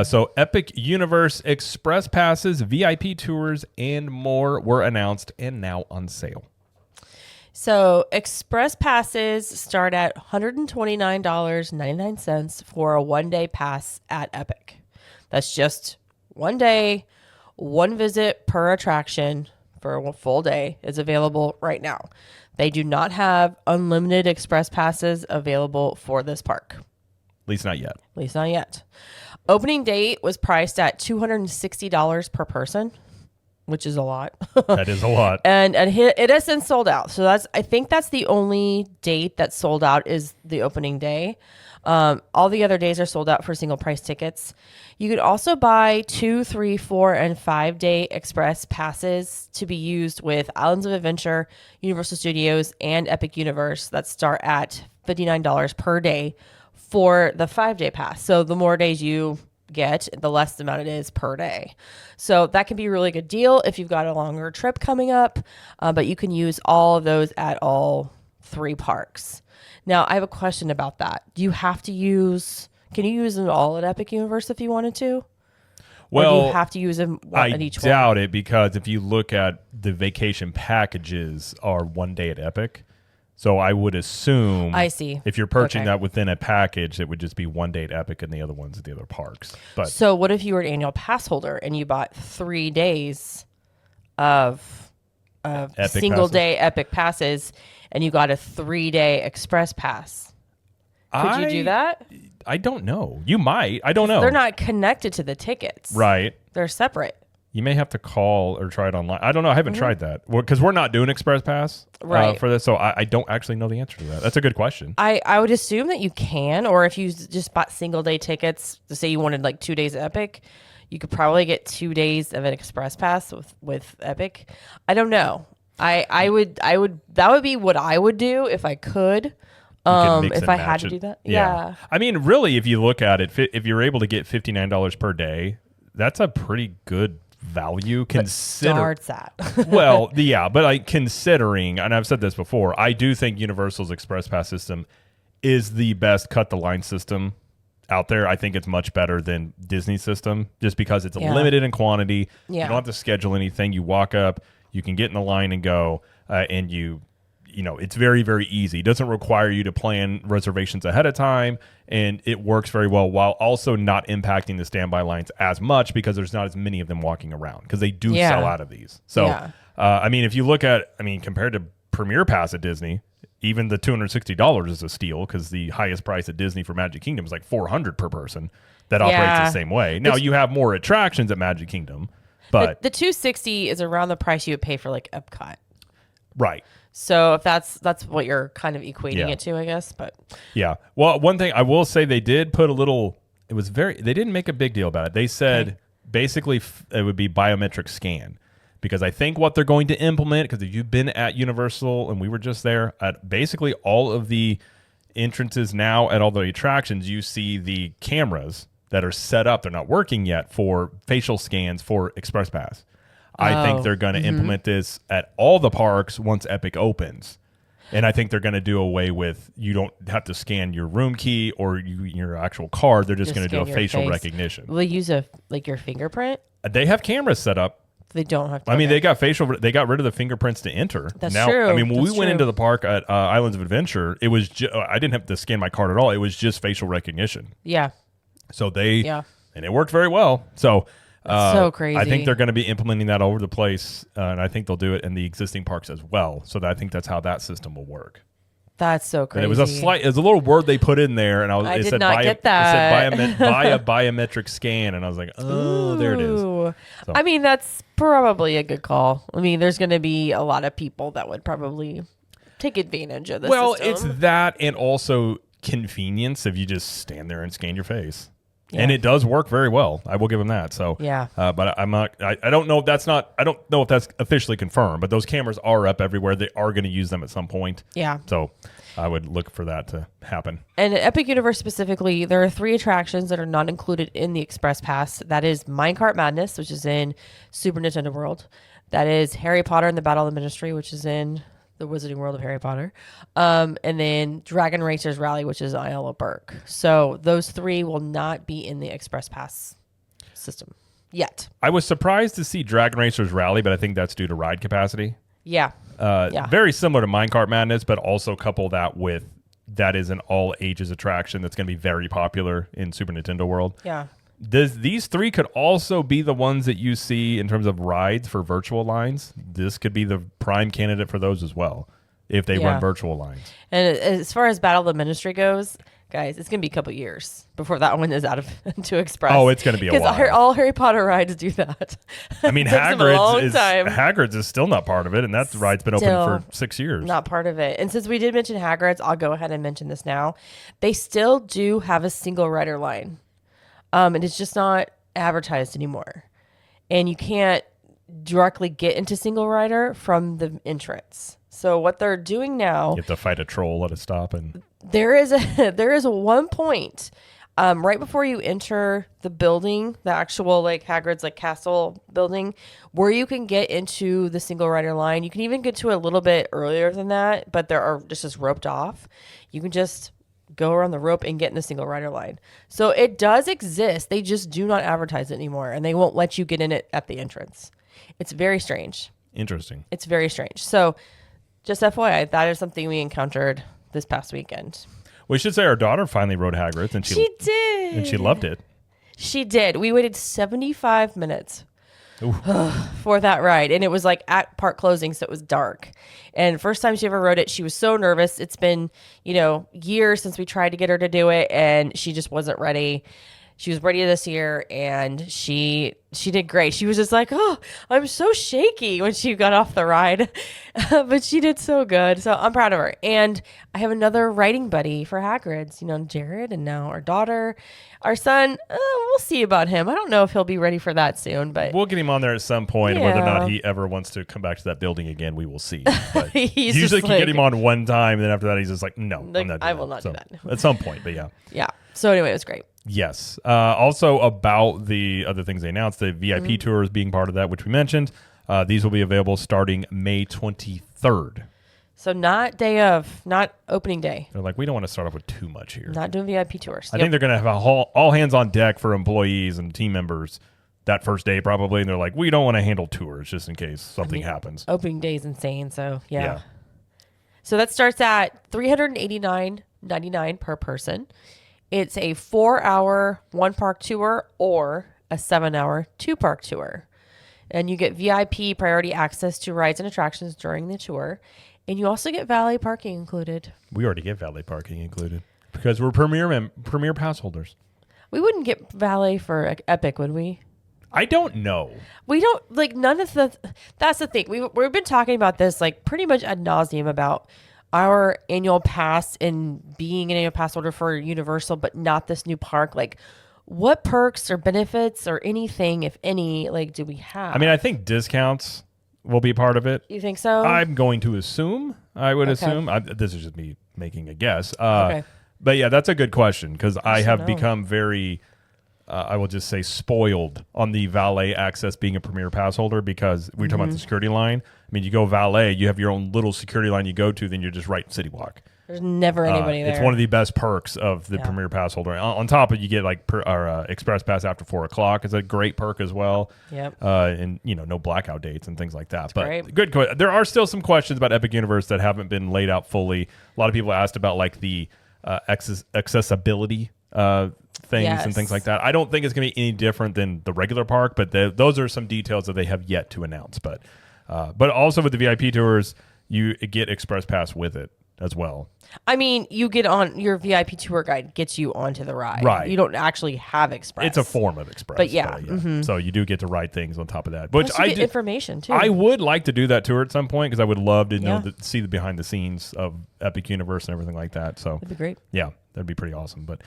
So Epic Universe Express Passes, VIP tours, and more were announced and now on sale. So Express Passes start at $129.99 for a one-day pass at Epic. That's just 1 day, one visit per attraction for a full day is available right now. They do not have unlimited Express Passes available for this park. At least not yet. At least not yet. Opening date was priced at $260 per person, which is a lot. That is a lot. And it has since sold out. So I think that's the only date that's sold out is the opening day. All the other days are sold out for single price tickets. You could also buy 2, 3, 4, and 5 day express passes to be used with Islands of Adventure, Universal Studios, and Epic Universe that start at $59 per day for the 5-day pass. So the more days you get, the less amount it is per day. So that can be a really good deal if you've got a longer trip coming up, but you can use all of those at all 3 parks. Now, I have a question about that. Do you have to can you use them all at Epic Universe if you wanted to? Well, or do you have to use them at each one? I doubt it, because if you look at the vacation packages are 1 day at Epic. So I would assume I see. If you're purchasing that within a package, it would just be 1 day at Epic and the other ones at the other parks. But so what if you were an annual pass holder and you bought 3 days of single day Epic passes and you got a 3-day express pass? Could you do that? I don't know. You might. I don't know. They're not connected to the tickets. Right. They're separate. You may have to call or try it online. I don't know. I haven't tried that because we're not doing Express Pass for this. So I don't actually know the answer to that. That's a good question. I would assume that you can, or if you just bought single day tickets, to say you wanted like 2 days Epic, you could probably get 2 days of an Express Pass with Epic. I don't know. I would that would be what I would do if I could. If I had to do that. Yeah. I mean, really, if you look at it, if you're able to get $59 per day, that's a pretty good value starts at. Well, yeah, but like considering, and I've said this before, I do think Universal's Express Pass system is the best cut the line system out there. I think it's much better than Disney's system just because it's limited in quantity. You don't have to schedule anything. You walk up, you can get in the line and go, and it's very, very easy. It doesn't require you to plan reservations ahead of time, and it works very well while also not impacting the standby lines as much because there's not as many of them walking around because they do sell out of these. So, I mean, if you look at, compared to Premier Pass at Disney, even the $260 is a steal because the highest price at Disney for Magic Kingdom is like $400 per person that operates the same way. Now, you have more attractions at Magic Kingdom, but the $260 is around the price you would pay for like Epcot. Right. So if that's what you're kind of equating it to, I guess. But yeah, well, one thing I will say, they did put a little. They didn't make a big deal about it. They said basically it would be biometric scan because I think what they're going to implement, because if you've been at Universal and we were just there at basically all of the entrances now at all the attractions, you see the cameras that are set up. They're not working yet for facial scans for Express Pass. I think they're going to implement this at all the parks once Epic opens. And I think they're going to do away with, you don't have to scan your room key or your actual card. They're just going to do a facial recognition. Will they use your fingerprint? They have cameras set up. They don't have to. I mean, they got rid of the fingerprints to enter. That's true. I mean, when we went into the park at Islands of Adventure, it was I didn't have to scan my card at all. It was just facial recognition. Yeah. So and it worked very well. So so crazy. I think they're going to be implementing that all over the place, and I think they'll do it in the existing parks as well. So I think that's how that system will work. That's so crazy. And it was a little word they put in there, and I did not get that. It said via biometric scan, and I was like, oh, there it is. So. I mean, that's probably a good call. I mean, there's going to be a lot of people that would probably take advantage of this. Well, system. it's that, and also convenience if you just stand there and scan your face. Yeah. And it does work very well. I will give them that. So but I'm not. I don't know if that's not. I don't know if that's officially confirmed. But those cameras are up everywhere. They are going to use them at some point. Yeah. So I would look for that to happen. And at Epic Universe specifically, there are 3 attractions that are not included in the Express Pass. That is Minecart Madness, which is in Super Nintendo World. That is Harry Potter and the Battle of the Ministry, which is in the Wizarding World of Harry Potter. And then Dragon Racers Rally, which is Isle of Berk. So those 3 will not be in the Express Pass system yet. I was surprised to see Dragon Racers Rally, but I think that's due to ride capacity. Yeah. Very similar to Minecart Madness, but also couple that with that is an all ages attraction that's going to be very popular in Super Nintendo world. Yeah. These three could also be the ones that you see in terms of rides for virtual lines. This could be the prime candidate for those as well if they run virtual lines. And as far as Battle of the Ministry goes, guys, it's going to be a couple years before that one is out of to Express. Oh, it's going to be a while. Because all Harry Potter rides do that. I mean, Hagrid's is still not part of it, and that ride's been open for 6 years. Not part of it. And since we did mention Hagrid's, I'll go ahead and mention this now. They still do have a single rider line. And it's just not advertised anymore. And you can't directly get into single rider from the entrance. So what they're doing now, you have to fight a troll at a stop, and there is one point right before you enter the building, the actual like Hagrid's like castle building, where you can get into the single rider line. You can even get to a little bit earlier than that, but there are just roped off. You can just go around the rope and get in the single rider line. So it does exist. They just do not advertise it anymore, and they won't let you get in it at the entrance. It's very strange. Interesting. It's very strange. So just FYI, that is something we encountered this past weekend. We should say our daughter finally rode Hagrid's, and she did. And she loved it. She did. We waited 75 minutes for that ride, and it was like at park closing, so it was dark. And first time she ever rode it, she was so nervous. It's been, years since we tried to get her to do it, and she just wasn't ready. She was ready this year, and she did great. She was just like, oh, I'm so shaky when she got off the ride. But she did so good. So I'm proud of her. And I have another riding buddy for Hagrid's, Jared, and now our daughter. Our son, we'll see about him. I don't know if he'll be ready for that soon, but we'll get him on there at some point. Yeah. Whether or not he ever wants to come back to that building again, we will see. But usually can get him on one time, and then after that, he's just like, no, I'm not doing I will not do that. At some point, but yeah. Yeah. So anyway, it was great. Yes. Also about the other things they announced, the VIP tours being part of that, which we mentioned. These will be available starting May 23rd. So not opening day. They're like, we don't want to start off with too much here. Not doing VIP tours. I think they're going to have all hands on deck for employees and team members that first day probably. And they're like, we don't want to handle tours just in case something happens. Opening day is insane. So yeah. So that starts at $389.99 per person. It's a 4-hour 1-park tour or a 7-hour 2-park tour. And you get VIP priority access to rides and attractions during the tour. And you also get valet parking included. We already get valet parking included because we're premier pass holders. We wouldn't get valet for Epic, would we? I don't know. We don't, none of the, that's the thing. We've been talking about this, pretty much ad nauseum about our annual pass and being an annual pass holder for Universal, but not this new park. What perks or benefits or anything, if any, do we have? I mean, I think discounts will be part of it. You think so? I'm going to assume. I would assume. This is just me making a guess. Okay. But yeah, that's a good question because I have become very, I will just say, spoiled on the valet access being a premier pass holder because we're talking about the security line. I mean, you go valet, you have your own little security line you go to, then you're just right in City Walk. There's never anybody there. It's one of the best perks of the premier pass holder. On top of you get Express Pass after 4 o'clock is a great perk as well. Yep. And no blackout dates and things like that. That's great. Good. There are still some questions about Epic Universe that haven't been laid out fully. A lot of people asked about the accessibility things and things like that. I don't think it's going to be any different than the regular park, but those are some details that they have yet to announce. But also with the VIP tours, you get Express Pass with it as well. I mean, you get on your VIP tour guide gets you onto the ride. Right. You don't actually have Express. It's a form of Express. But yeah. So you do get to ride things on top of that. Which Plus you get information too. I would like to do that tour at some point because I would love to see the behind the scenes of Epic Universe and everything like that. So that'd be great. Yeah, that'd be pretty awesome. But